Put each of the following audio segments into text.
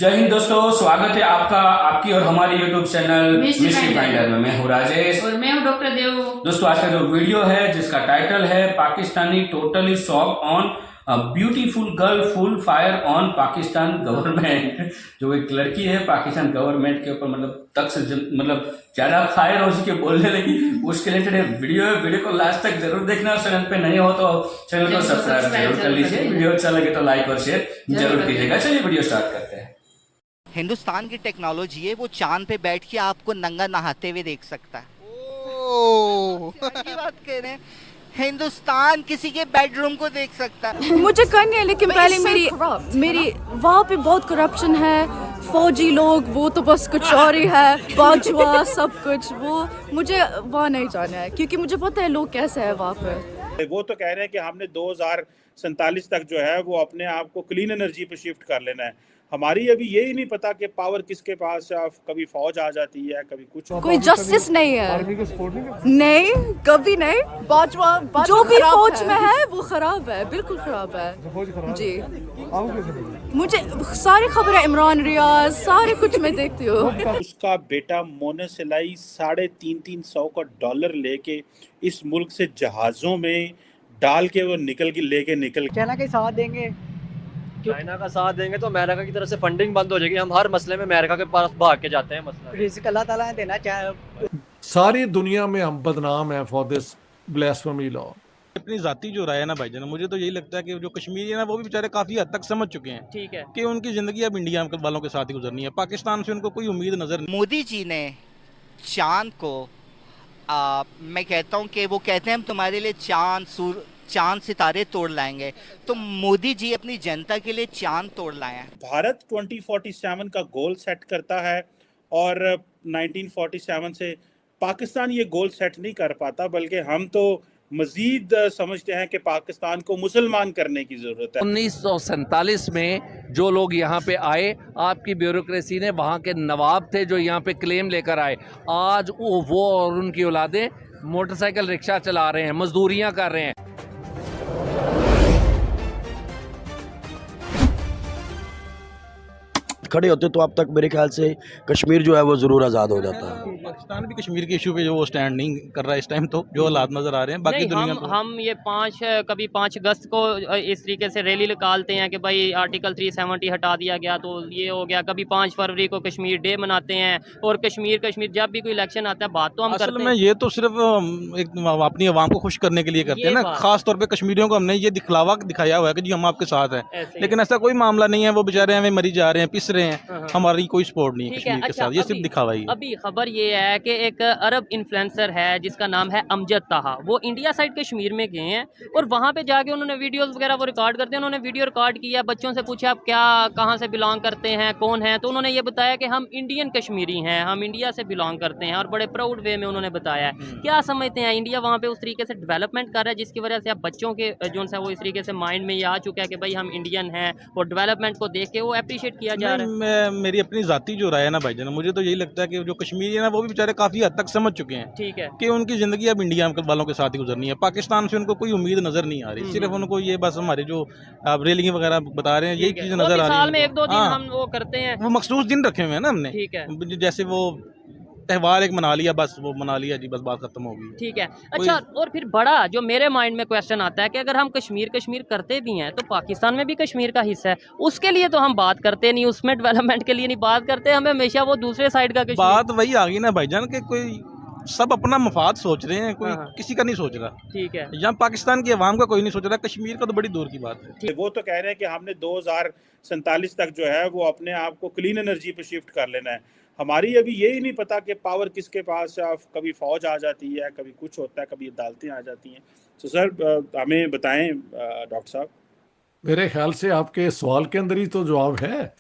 जय हिंद दोस्तों, स्वागत है आपका आपकी और हमारे YouTube चैनल मिस्ट्री फाइंडर में। मैं हूँ राजेश और मैं हूँ डॉक्टर देव। दोस्तों, आज का जो वीडियो है जिसका टाइटल है Pakistani totally shock on beautiful girl full fire on Pakistan government. जो एक लड़की है पाकिस्तान गवर्नमेंट के ऊपर मतलब ज्यादा फायर हो उसके बोलने लगी, उसके रिलेटेड वीडियो है। वीडियो को लास्ट तक जरूर देखना। चैनल पे नहीं हो तो चैनल को सब्सक्राइब जरूर कर लीजिए। वीडियो अच्छा लगे तो लाइक और शेयर जरूर कीजिएगा। चलिए वीडियो स्टार्ट करते हैं। हिंदुस्तान की टेक्नोलॉजी है, वो चांद पे बैठ के आपको नंगा नहाते हुए देख सकता है। ओह की बात कह रहे हैं, हिंदुस्तान किसी के बेडरूम को देख सकता है। मुझे करनी है, लेकिन पहले मेरी वहाँ पे बहुत करप्शन है। फौजी लोग वो तो बस कुछ और ही है, बाजुआ सब कुछ। वो मुझे वहाँ नहीं जाना है, क्योंकि मुझे पता है लोग कैसे है वहाँ पे। वो तो कह रहे हैं कि हमने 2047 तक जो है वो अपने आप को क्लीन एनर्जी पे शिफ्ट कर लेना है। हमारी अभी यही नहीं पता कि पावर किसके पास है। कभी फौज आ जाती है, कभी कुछ। कोई जस्टिस नहीं है, नहीं कभी नहीं। बाजुआ जो भी फौज में है वो खराब है, बिल्कुल खराब है जी। मुझे सारी खबरें, इमरान रियाज सारे कुछ मैं देखती हूँ। उसका बेटा मोनस इलाई $350 का लेके इस मुल्क से जहाजों में डाल के वो निकल चाइना का साथ देंगे। चाइना का साथ देंगे तो अमेरिका की तरफ से फंडिंग बंद हो जाएगी। हम हर मसले में अमेरिका के पास भाग के जाते हैं। मसला रिस्क अल्लाह ताला ने देना चाहे। सारी दुनिया में हम बदनाम हैं फॉर दिस ब्लास्फेमी लॉ। अपनी जाती जो राय है ना भाईजान, मुझे तो यही लगता है कि जो कश्मीरी है ना वो भी बेचारे काफी हद तक समझ चुके हैं। ठीक है कि उनकी जिंदगी अब इंडिया वालों के साथ ही गुजरनी है। पाकिस्तान से उनको कोई उम्मीद नजर नहीं। मोदी जी ने चांद को मैं कहता हूँ कि वो कहते हैं हम तुम्हारे लिए चांद सितारे तोड़ लाएंगे, तो मोदी जी अपनी जनता के लिए चांद तोड़ लाए हैं। भारत 2047 का गोल सेट करता है और 1947 से पाकिस्तान ये गोल सेट नहीं कर पाता, बल्कि हम तो मजीद समझते हैं कि पाकिस्तान को मुसलमान करने की जरूरत है। 1947 में जो लोग यहाँ पे आए, आपकी ब्यूरोक्रेसी ने, वहाँ के नवाब थे जो यहाँ पे क्लेम लेकर आए, आज वो और उनकी औलादें मोटरसाइकिल रिक्शा चला रहे हैं, मजदूरियाँ कर रहे हैं। खड़े होते तो अब तक मेरे ख्याल से कश्मीर जो है वो जरूर आज़ाद हो जाता है। पाकिस्तान भी कश्मीर के इशू पे जो वो स्टैंड नहीं कर रहा है इस टाइम, तो जो हालात नजर आ रहे हैं बाकी दुनिया को। हम ये कभी 5 अगस्त को इस तरीके से रैली निकालते हैं कि भाई आर्टिकल 370 हटा दिया गया तो ये हो गया। कभी 5 फरवरी को कश्मीर डे मनाते हैं, और कश्मीर जब भी कोई इलेक्शन आता है बात तो हम करते हैं। ये तो सिर्फ एक अपनी आवाम को खुश करने के लिए करते हैं ना। खास तौर पे कश्मीरियों को हमने ये दिखाया हुआ है कि जी हम आपके साथ हैं, लेकिन ऐसा कोई मामला नहीं है। वो बेचारे हमें मरी जा रहे हैं, पिस रहे हैं, हमारी कोई सपोर्ट नहीं है कश्मीर के साथ। ये सिर्फ दिखावा ही है। अभी खबर ये है कि एक अरब इन्फ्लुएंसर है जिसका नाम है अमजद ताहा, वो इंडिया साइड कश्मीर में गए हैं और वहाँ पे जाके उन्होंने वीडियोस वगैरह वो रिकॉर्ड करते हैं। उन्होंने वीडियो रिकॉर्ड किया, बच्चों से पूछा आप कहाँ से बिलोंग करते हैं, कौन है, तो उन्होंने ये बताया कि हम इंडियन कश्मीरी हैं, हम इंडिया से बिलोंग करते हैं, और बड़े प्राउड वे में उन्होंने बताया है। क्या समझते हैं, इंडिया वहाँ पे उस तरीके से डेवलपमेंट कर रहा है जिसकी वजह से अब बच्चों के जो है वो इस तरीके से माइंड में ये आ चुका है कि भाई हम इंडियन हैं, और डेवलपमेंट को देख के वो अप्रिशिएट किया जा रहा है। मेरी अपनी जाती जो राय है ना भाईजान, मुझे तो यही लगता है कि जो कश्मीरी है ना वो भी बेचारे काफी हद तक समझ चुके हैं। ठीक है कि उनकी जिंदगी अब इंडिया वालों के साथ ही गुजरनी है। पाकिस्तान से उनको कोई उम्मीद नजर नहीं आ रही। सिर्फ उनको ये बस हमारे जो रेलिंग वगैरह बता रहे हैं यही चीज नजर आ रही है। साल में 1-2 दिन हम वो करते हैं, वो मखसूस दिन रखे हुए हैं ना हमने। ठीक है, जैसे वो त्यौहार एक मना लिया, बस वो मना लिया जी, बस बात खत्म हो गई। ठीक है। अच्छा, और फिर बड़ा जो मेरे माइंड में क्वेश्चन आता है कि अगर हम कश्मीर करते भी हैं तो पाकिस्तान में भी कश्मीर का हिस्सा है, उसके लिए तो हम बात करते नहीं, उसमें डेवलपमेंट के लिए नहीं बात करते, हमें हमेशा वो दूसरे साइड का कश्मीर। बात वही आ गई ना भाईजान के कोई सब अपना मफाद सोच रहे हैं, कोई किसी का नहीं सोच रहा। ठीक है, यहाँ पाकिस्तान की आवाम का कोई नहीं सोच रहा, कश्मीर का तो बड़ी दूर की बात है। वो तो कह रहे हैं कि हमने 2047 तक जो है वो अपने आप को क्लीन एनर्जी पे शिफ्ट कर लेना है। हमारी अभी यही नहीं पता कि पावर किसके पास है। कभी फौज आ जाती है, कभी कुछ होता है, कभी अदालतें आ जाती हैं। तो सर हमें बताएं डॉक्टर साहब। मेरे ख्याल से आपके सवाल के अंदर ही तो जवाब है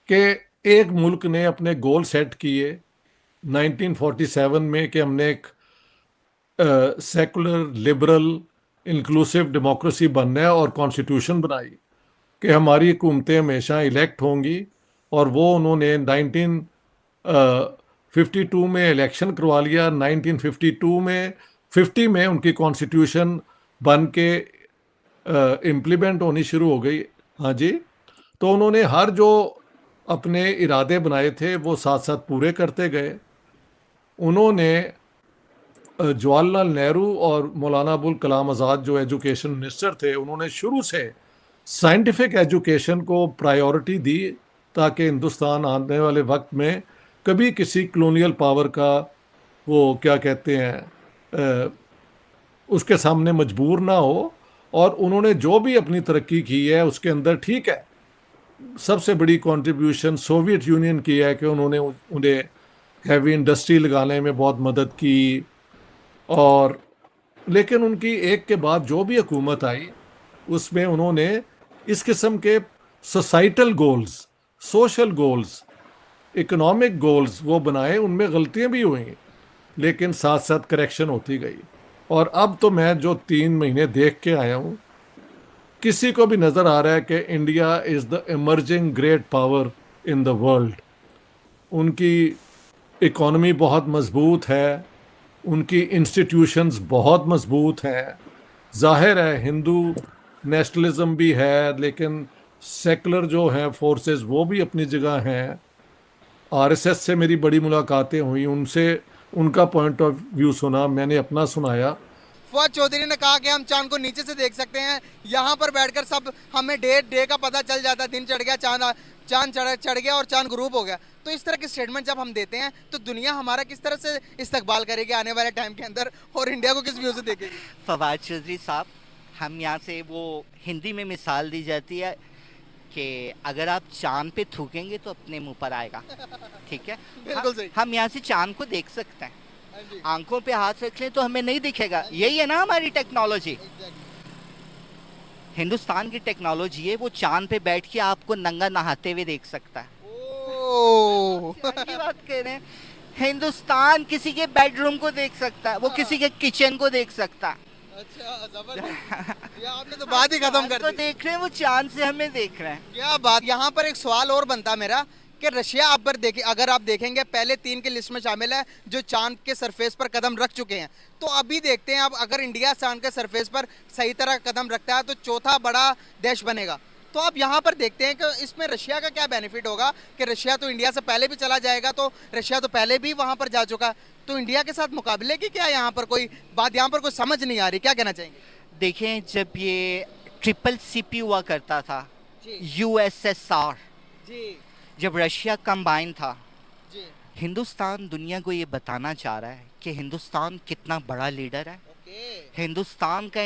कि एक मुल्क ने अपने गोल सेट किए 1947 में कि हमने एक सेकुलर लिबरल इंक्लूसिव डेमोक्रेसी बनना है, और कॉन्स्टिट्यूशन बनाई कि हमारी हुकूमतें हमेशा इलेक्ट होंगी। और वो उन्होंने 1952 में इलेक्शन करवा लिया। 1952 में 50 में उनकी कॉन्स्टिट्यूशन बन के इम्प्लीमेंट होनी शुरू हो गई। हाँ जी, तो उन्होंने हर जो अपने इरादे बनाए थे वो साथ साथ पूरे करते गए। उन्होंने जवाहरलाल नेहरू और मौलाना अबुल कलाम आज़ाद जो एजुकेशन मिनिस्टर थे, उन्होंने शुरू से साइंटिफिक एजुकेशन को प्रायोरिटी दी ताकि हिंदुस्तान आने वाले वक्त में कभी किसी कॉलोनियल पावर का वो क्या कहते हैं उसके सामने मजबूर ना हो। और उन्होंने जो भी अपनी तरक्की की है उसके अंदर ठीक है, सबसे बड़ी कंट्रीब्यूशन सोवियत यूनियन की है कि उन्होंने उन्हें हैवी इंडस्ट्री लगाने में बहुत मदद की। और लेकिन उनकी एक के बाद जो भी हुकूमत आई उसमें उन्होंने इस किस्म के societal goals, social goals, economic goals वो बनाए, उनमें गलतियां भी हुई लेकिन साथ साथ करेक्शन होती गई। और अब तो मैं जो 3 महीने देख के आया हूँ, किसी को भी नज़र आ रहा है कि India is the emerging great power in the world. उनकी इकॉनमी बहुत मजबूत है, उनकी इंस्टीट्यूशंस बहुत मजबूत हैं। जाहिर है हिंदू नेशनलिज्म भी है, लेकिन सेकुलर जो हैं फोर्सेस वो भी अपनी जगह हैं। आरएसएस से मेरी बड़ी मुलाकातें हुई, उनसे उनका पॉइंट ऑफ व्यू सुना, मैंने अपना सुनाया। फवाद चौधरी ने कहा कि हम चांद को नीचे से देख सकते हैं, यहाँ पर बैठकर सब हमें डे का पता चल जाता है, दिन चढ़ गया, चांद चढ़ गया और चांद ग्रुप हो गया। तो इस तरह के स्टेटमेंट जब हम देते हैं तो दुनिया हमारा किस तरह से इस्तकबाल करेगी आने वाले टाइम के अंदर, और इंडिया को किस व्यू से देखेगी? फवाद चौधरी साहब, हम यहाँ से वो हिंदी में मिसाल दी जाती है कि अगर आप चांद पे थूकेंगे तो अपने मुंह पर आएगा, ठीक है? बिल्कुल सही। हम यहाँ से चांद को देख सकते हैं, आंखों पे हाथ रख लें तो हमें नहीं दिखेगा। यही है ना हमारी टेक्नोलॉजी। हिंदुस्तान की टेक्नोलॉजी है, वो चांद पे बैठ के आपको नंगा नहाते हुए देख सकता है। क्या बात कह रहे हैं? हिंदुस्तान किसी के बेडरूम को देख सकता है, वो किसी के किचन को देख सकता है। अच्छा, जबरदस्त। ये आपने तो बात ही खत्म कर दी। देख रहे हैं, वो चांद से हमें देख रहे हैं। क्या बात। यहाँ पर एक सवाल और बनता मेरा कि रशिया आप अगर आप देखेंगे पहले 3 की लिस्ट में शामिल है जो चांद के सरफेस पर कदम रख चुके हैं। तो अभी देखते हैं अब अगर इंडिया चांद के सरफेस पर सही तरह कदम रखता है तो चौथा बड़ा देश बनेगा। तो आप यहाँ पर देखते हैं कि इसमें रशिया का क्या बेनिफिट होगा कि रशिया तो इंडिया से पहले भी चला जाएगा, तो रशिया तो पहले भी वहाँ पर जा चुका, तो इंडिया के साथ मुकाबले की क्या यहाँ पर कोई बात, यहाँ पर कोई समझ नहीं आ रही, क्या कहना चाहेंगे? देखें, जब ये ट्रिपल CP हुआ करता था, USSR, जब रशिया कंबाइन था, हिंदुस्तान दुनिया को ये बताना चाह रहा है कि हिंदुस्तान कितना बड़ा लीडर है। हिंदुस्तान का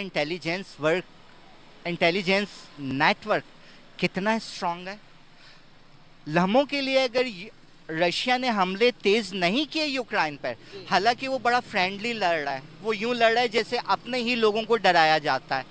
इंटेलिजेंस नेटवर्क कितना स्ट्रांग है। लम्हों के लिए अगर रशिया ने हमले तेज नहीं किए यूक्रेन पर, हालांकि वो बड़ा फ्रेंडली लड़ रहा है, वो यूं लड़ रहा है जैसे अपने ही लोगों को डराया जाता है।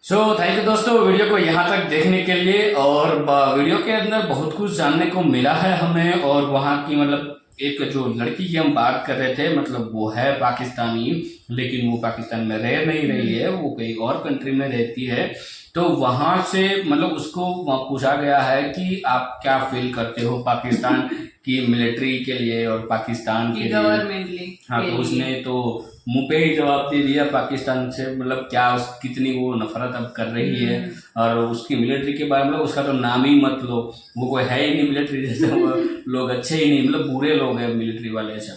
थैंक यू दोस्तों वीडियो को यहाँ तक देखने के लिए। और वीडियो के अंदर बहुत कुछ जानने को मिला है हमें। और वहाँ की मतलब एक जो लड़की की हम बात कर रहे थे, मतलब वो है पाकिस्तानी, लेकिन वो पाकिस्तान में रह नहीं रही है, वो कहीं और कंट्री में रहती है। तो वहाँ से मतलब उसको पूछा गया है कि आप क्या फील करते हो पाकिस्तान की मिलिट्री के लिए और पाकिस्तान के लिए। हाँ, तो उसने तो मुंह पे ही जवाब दे दिया पाकिस्तान से, मतलब क्या कितनी वो नफरत अब कर रही है। और उसकी मिलिट्री के बारे में मतलब उसका तो नाम ही मत लो, वो कोई है ही नहीं मिलिट्री जैसे, वो लोग अच्छे ही नहीं, मतलब बुरे लोग हैं मिलिट्री वाले से।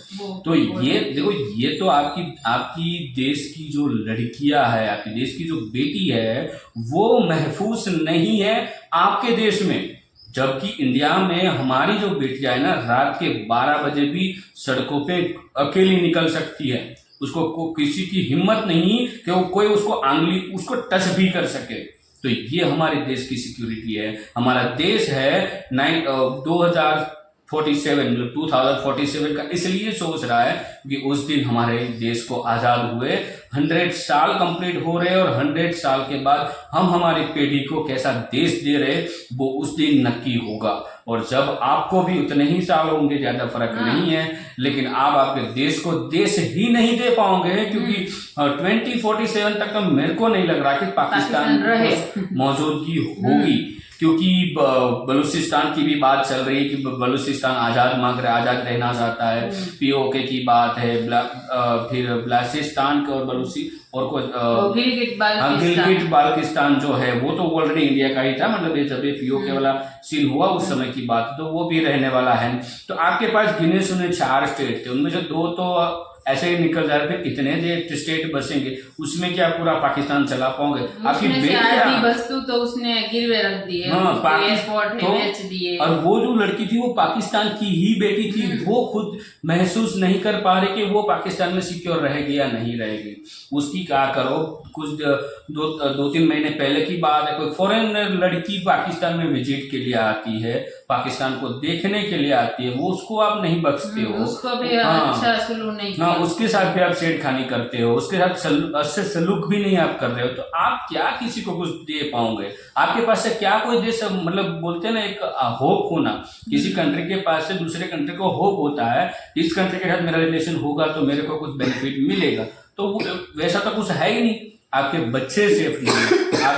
तो ये देखो, ये तो आपकी देश की जो लड़कियां है, आपकी देश की जो बेटी है, वो महफूज नहीं है आपके देश में। जबकि इंडिया में हमारी जो बेटियां है ना, रात के 12 बजे भी सड़कों पे अकेली निकल सकती है। उसको किसी की हिम्मत नहीं कि वो कोई उसको टच भी कर सके। तो ये हमारे देश की सिक्योरिटी है। हमारा देश है 2047 का इसलिए सोच रहा है कि उस दिन हमारे देश को आज़ाद हुए 100 साल कंप्लीट हो रहे, और 100 साल के बाद हम हमारी पीढ़ी को कैसा देश दे रहे वो उस दिन नक्की होगा। और जब आपको भी उतने ही साल होंगे, ज़्यादा फर्क नहीं है, लेकिन आप आपके देश को देश ही नहीं दे पाओगे, क्योंकि 2047 तक तो मेरे को नहीं लग रहा कि पाकिस्तान मौजूदगी होगी। क्योंकि बलूचिस्तान की भी बात चल रही है कि बलूचिस्तान आज़ाद मांग रहा है, आज़ाद रहना चाहता है। POK की बात है, फिर बलूचिस्तान और और कुछ गिलगिट गिलगिट बाल्टिस्तान जो है वो तो ऑलरेडी इंडिया का ही था, मतलब ये जब पीओके वाला सीन हुआ उस समय की बात, तो वो भी रहने वाला है। तो आपके पास गिने चुने 4 स्टेट थे, उनमें से 2 तो ऐसे ही निकल जा रहे थे, कितने जो स्टेट बसेंगे, उसमें क्या पूरा पाकिस्तान चला पाओगे? आपकी बेटियां वस्तु तो उसने गिरवे रख दी है, हाँ, एयरपोर्ट तो बेच दिए। और वो जो लड़की थी वो पाकिस्तान की ही बेटी थी, वो खुद महसूस नहीं कर पा रही कि वो पाकिस्तान में सिक्योर रहेगी या नहीं रहेगी। उसकी क्या करो, कुछ 2-3 महीने पहले की बात है, कोई फॉरेन लड़की पाकिस्तान में विजिट के लिए आती है, पाकिस्तान को देखने के लिए आती है, वो उसको आप नहीं बख्शते हो, उसको भी अच्छा सलूक नहीं किया, उसके साथ भी आप छेड़खानी करते हो, उसके साथ अच्छे सलूक भी नहीं आप कर रहे हो, तो आप क्या किसी को कुछ दे पाओगे? आपके पास से क्या कोई देश, मतलब बोलते हैं ना एक होप होना, किसी कंट्री के पास से दूसरे कंट्री को होप होता है, इस कंट्री के साथ मेरा रिलेशन होगा तो मेरे को कुछ बेनिफिट मिलेगा, तो वैसा तो कुछ है ही नहीं। आपके बच्चे सेफ नहीं है,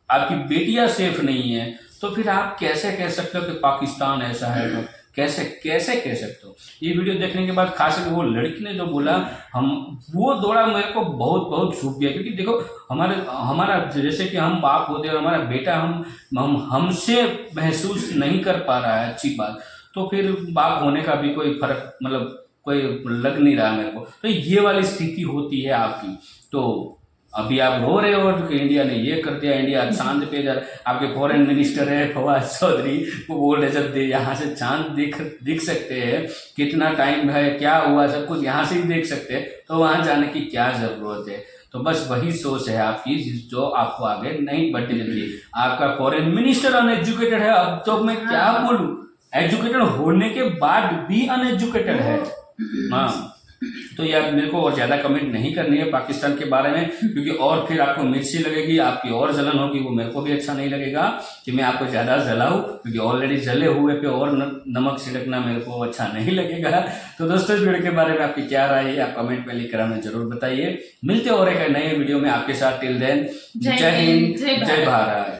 आपकी बेटियां सेफ नहीं है, तो फिर आप कैसे कह सकते हो कि पाकिस्तान ऐसा है? तो कैसे कह सकते हो? ये वीडियो देखने के बाद खास करके वो लड़की ने जो बोला, वो दौड़ा मेरे को बहुत छूट गया, क्योंकि देखो हमारा जैसे कि हम बाप होते हैं, हमारा बेटा हमसे महसूस नहीं कर पा रहा है अच्छी बात, तो फिर बाप होने का भी कोई फर्क, मतलब कोई लग नहीं रहा मेरे को। तो ये वाली स्थिति होती है आपकी। तो अभी आप रो रहे हो कि इंडिया ने ये कर दिया, इंडिया चांद पे जा, आपके फॉरेन मिनिस्टर है फवाद चौधरी, वो बोल रहे जब यहाँ से चांद दिख सकते हैं, कितना टाइम है, क्या हुआ, सब कुछ यहाँ से ही देख सकते हैं, तो वहाँ जाने की क्या ज़रूरत है? तो बस वही सोच है आपकी जो आपको आगे नहीं बढ़ने देती। आपका फॉरेन मिनिस्टर अनएजुकेटेड है, अब तो मैं क्या बोलूँ, एजुकेटेड होने के बाद भी अनएजुकेटेड है। हाँ, तो यार मेरे को और ज़्यादा कमेंट नहीं करनी है पाकिस्तान के बारे में, क्योंकि और फिर आपको मिर्ची लगेगी, आपकी और जलन होगी, वो मेरे को भी अच्छा नहीं लगेगा कि मैं आपको ज़्यादा जलाऊं, क्योंकि ऑलरेडी जले हुए पे और नमक छिड़कना मेरे को अच्छा नहीं लगेगा। तो दोस्तों इस वीडियो के बारे में आपकी क्या राय है, आप कमेंट में लिखकर हमें जरूर बताइए। मिलते और एक नए वीडियो में आपके साथ, टिल देन जय हिंद जय भारत।